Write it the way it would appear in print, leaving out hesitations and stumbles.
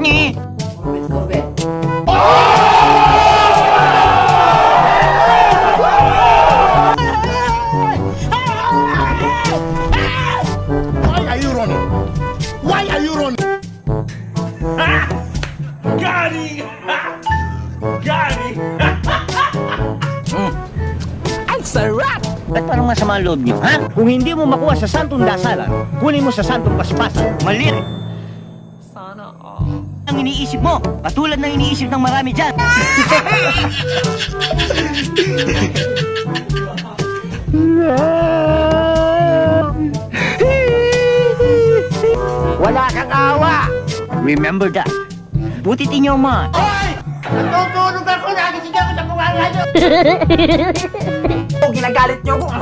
ni. Why are you running? Why are you running? Gani! Gani! Ang sarap! Ba't parang masama ang loob niyo, ha? Kung hindi mo makuha sa santong dasalan, kunin mo sa santong paspasan. Mali rin. Sana all. Ang iniisip mo, katulad ng iniisip ng marami dyan. Wala kang awa! Remember that. Put it in your mind. Natutulog ako, nagising ako sa mukha nyo. Oh, ginagalit niyo ako.